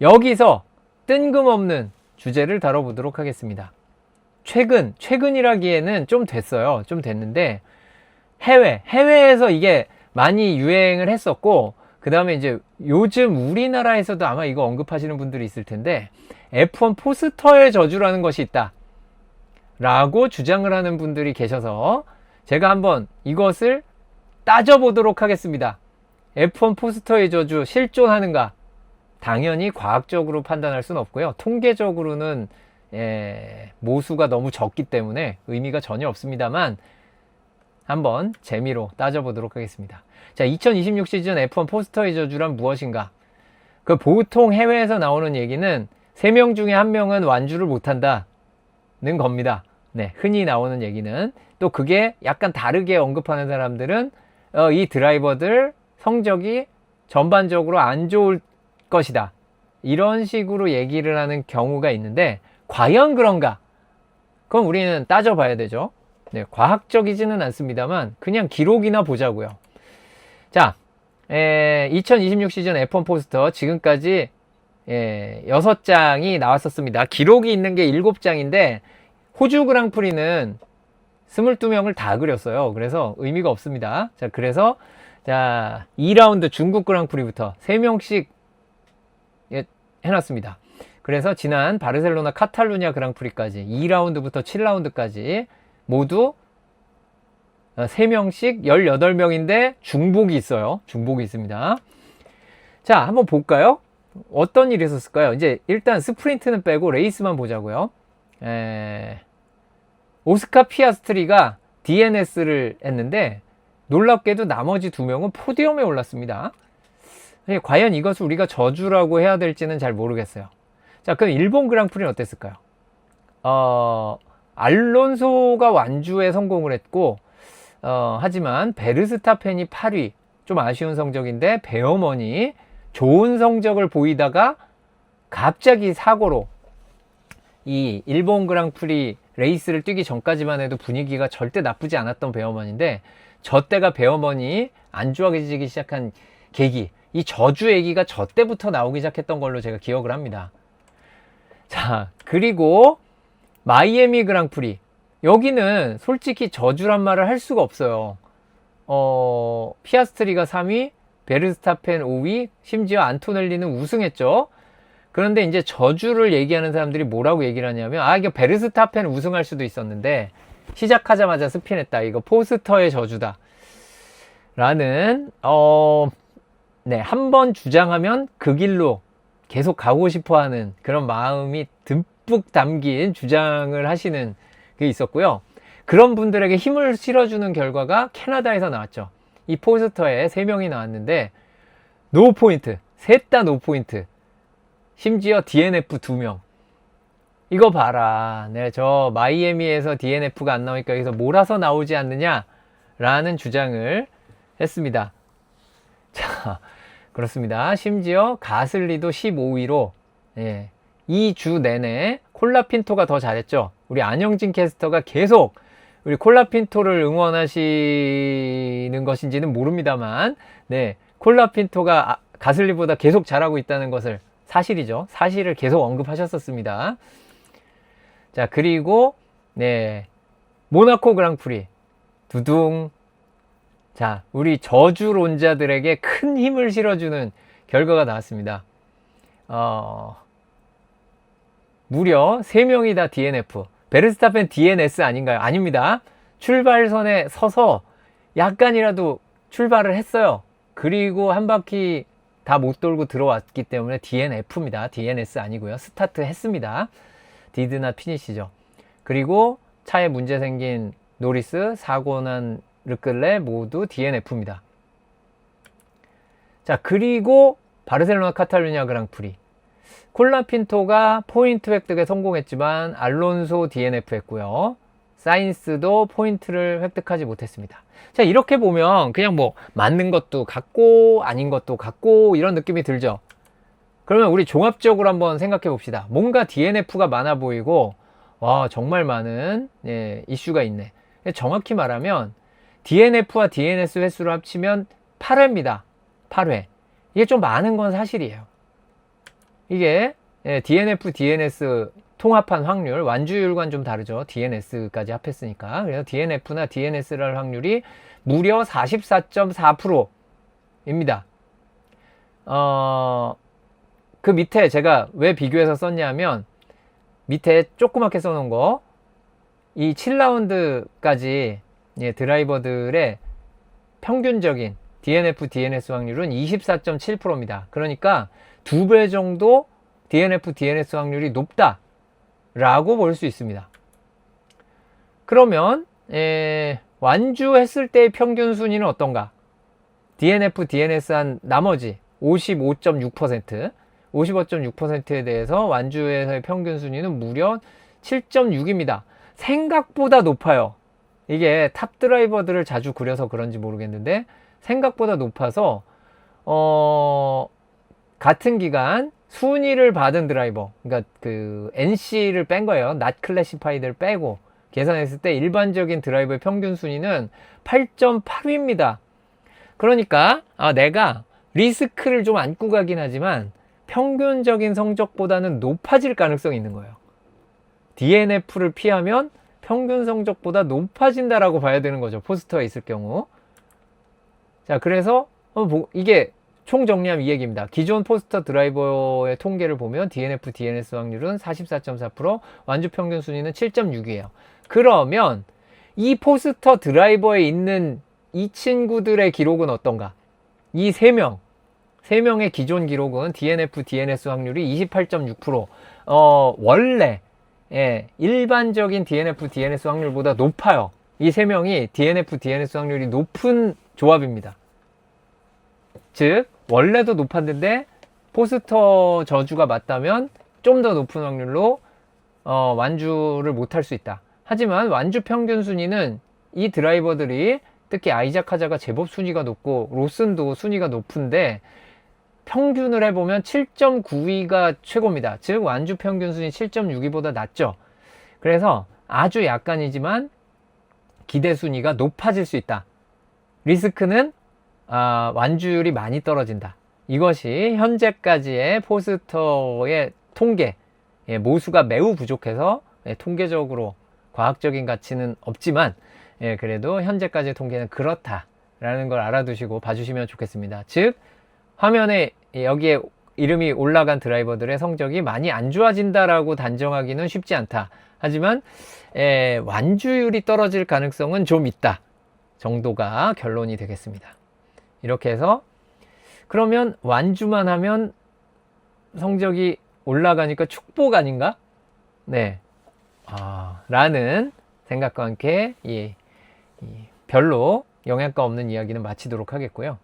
여기서 뜬금없는 주제를 다뤄보도록 하겠습니다. 최근이라기에는 좀 됐어요. 좀 됐는데 해외에서 이게 많이 유행을 했었고, 그 다음에 이제 요즘 우리나라에서도 아마 이거 언급하시는 분들이 있을 텐데, F1 포스터의 저주라는 것이 있다 라고 주장을 하는 분들이 계셔서 제가 한번 이것을 따져보도록 하겠습니다. F1 포스터의 저주 실존하는가? 당연히 과학적으로 판단할 수는 없고요. 통계적으로는 모수가 너무 적기 때문에 의미가 전혀 없습니다만 한번 재미로 따져보도록 하겠습니다. 자, 2026 시즌 F1 포스터의 저주란 무엇인가? 그 보통 해외에서 나오는 얘기는 3명 중에 1명은 완주를 못한다는 겁니다. 네, 흔히 나오는 얘기는. 또 그게 약간 다르게 언급하는 사람들은 이 드라이버들 성적이 전반적으로 안 좋을 것이다, 이런 식으로 얘기를 하는 경우가 있는데, 과연 그런가? 그럼 우리는 따져봐야 되죠. 네, 과학적이지는 않습니다만 그냥 기록이나 보자고요. 자, 2026 시즌 F1 포스터 지금까지 6장이 나왔었습니다. 기록이 있는 게 7장인데 호주 그랑프리는 22명을 다 그렸어요. 그래서 의미가 없습니다. 자, 그래서 2라운드 중국 그랑프리부터 3명씩 해놨습니다. 그래서 지난 바르셀로나 카탈루냐 그랑프리까지 2라운드부터 7라운드까지 모두 3명씩 18명인데 중복이 있어요. 중복이 있습니다. 자, 한번 볼까요? 어떤 일이 있었을까요? 이제 일단 스프린트는 빼고 레이스만 보자고요. 오스카 피아스트리가 DNS를 했는데 놀랍게도 나머지 2명은 포디움에 올랐습니다. 과연 이것을 우리가 저주라고 해야 될지는 잘 모르겠어요. 자, 그럼 일본 그랑프리는 어땠을까요? 알론소가 완주에 성공을 했고, 하지만 베르스타펜이 8위, 좀 아쉬운 성적인데 베어먼이 좋은 성적을 보이다가 갑자기 사고로, 이 일본 그랑프리 레이스를 뛰기 전까지만 해도 분위기가 절대 나쁘지 않았던 베어먼인데, 저 때가 베어먼이 안 좋아지기 시작한 계기, 이 저주 얘기가 저 때부터 나오기 시작했던 걸로 제가 기억을 합니다. 자, 그리고 마이애미 그랑프리, 여기는 솔직히 저주란 말을 할 수가 없어요. 피아스트리가 3위, 베르스타펜 5위, 심지어 안토넬리는 우승했죠. 그런데 이제 저주를 얘기하는 사람들이 뭐라고 얘기를 하냐면, 이거 베르스타펜 우승할 수도 있었는데 시작하자마자 스핀했다, 이거 포스터의 저주다 라는 네, 한번 주장하면 그 길로 계속 가고 싶어 하는 그런 마음이 듬뿍 담긴 주장을 하시는 게 있었고요. 그런 분들에게 힘을 실어주는 결과가 캐나다에서 나왔죠. 이 포스터에 3명이 나왔는데 노 포인트, 셋 다 노 포인트, 심지어 DNF 2명. 이거 봐라, 네, 저 마이애미에서 DNF가 안 나오니까 여기서 몰아서 나오지 않느냐 라는 주장을 했습니다. 자, 그렇습니다. 심지어 가슬리도 15위로 2주 내내 콜라핀토가 더 잘했죠. 우리 안영진 캐스터가 계속 우리 콜라핀토를 응원하시는 것인지는 모릅니다만, 네, 콜라핀토가 가슬리보다 계속 잘하고 있다는 것을, 사실이죠. 사실을 계속 언급하셨었습니다. 자, 그리고 모나코 그랑프리 두둥. 자, 우리 저주론자들에게 큰 힘을 실어주는 결과가 나왔습니다. 무려 3명이 다 DNF. 베르스타펜 DNS 아닌가요? 아닙니다. 출발선에 서서 약간이라도 출발을 했어요. 그리고 한 바퀴 다 못 돌고 들어왔기 때문에 DNF입니다. DNS 아니고요. 스타트 했습니다. Did not finish죠. 그리고 차에 문제 생긴 노리스, 사고 난 르클레 모두 DNF입니다. 자, 그리고 바르셀로나 카탈루냐 그랑프리, 콜라핀토가 포인트 획득에 성공했지만 알론소 DNF 했고요. 사인스도 포인트를 획득하지 못했습니다. 자, 이렇게 보면 그냥 뭐 맞는 것도 같고 아닌 것도 같고 이런 느낌이 들죠. 그러면 우리 종합적으로 한번 생각해 봅시다. 뭔가 DNF가 많아 보이고, 와, 정말 많은 이슈가 있네. 정확히 말하면 DNF와 DNS 횟수를 합치면 8회입니다. 8회. 이게 좀 많은 건 사실이에요. 이게 DNF, DNS 통합한 확률, 완주율과는 좀 다르죠. DNS까지 합했으니까. 그래서 DNF나 DNS를 할 확률이 무려 44.4%입니다. 그 밑에 제가 왜 비교해서 썼냐면, 밑에 조그맣게 써놓은 거, 이 7라운드까지 드라이버들의 평균적인 DNF, DNS 확률은 24.7%입니다. 그러니까 2배 정도 DNF, DNS 확률이 높다 라고 볼 수 있습니다. 그러면 완주했을 때의 평균 순위는 어떤가? DNF, DNS 한 나머지 55.6%, 55.6%에 대해서 완주에서의 평균 순위는 무려 7.6입니다. 생각보다 높아요. 이게 탑 드라이버들을 자주 그려서 그런지 모르겠는데 생각보다 높아서 같은 기간 순위를 받은 드라이버, 그러니까 그 NC를 뺀 거예요. Not Classified를 빼고 계산했을 때 일반적인 드라이버의 평균 순위는 8.8위입니다. 그러니까 내가 리스크를 좀 안고 가긴 하지만 평균적인 성적보다는 높아질 가능성이 있는 거예요. DNF를 피하면 평균 성적보다 높아진다라고 봐야 되는 거죠. 포스터에 있을 경우. 자, 그래서 이게 총 정리하면 이 얘기입니다. 기존 포스터 드라이버의 통계를 보면 DNF, DNS 확률은 44.4%, 완주 평균 순위는 7.6이에요. 그러면 이 포스터 드라이버에 있는 이 친구들의 기록은 어떤가? 이 3명의 기존 기록은 DNF, DNS 확률이 28.6%. 원래 일반적인 DNF, DNS 확률보다 높아요. 이 3명이 DNF, DNS 확률이 높은 조합입니다. 즉 원래도 높았는데 포스터 저주가 맞다면 좀 더 높은 확률로 완주를 못할 수 있다. 하지만 완주 평균 순위는 이 드라이버들이 특히 아이작 하자가 제법 순위가 높고 로슨도 순위가 높은데 평균을 해보면 7.9위가 최고입니다. 즉 완주 평균 순위 7.6위보다 낮죠. 그래서 아주 약간이지만 기대 순위가 높아질 수 있다. 리스크는 완주율이 많이 떨어진다. 이것이 현재까지의 포스터의 통계, 모수가 매우 부족해서 통계적으로 과학적인 가치는 없지만 그래도 현재까지의 통계는 그렇다라는 걸 알아두시고 봐주시면 좋겠습니다. 즉 화면에 여기에 이름이 올라간 드라이버들의 성적이 많이 안 좋아진다라고 단정하기는 쉽지 않다. 하지만 완주율이 떨어질 가능성은 좀 있다 정도가 결론이 되겠습니다. 이렇게 해서 그러면 완주만 하면 성적이 올라가니까 축복 아닌가? 네, 라는 생각과 함께 별로 영향가 없는 이야기는 마치도록 하겠고요.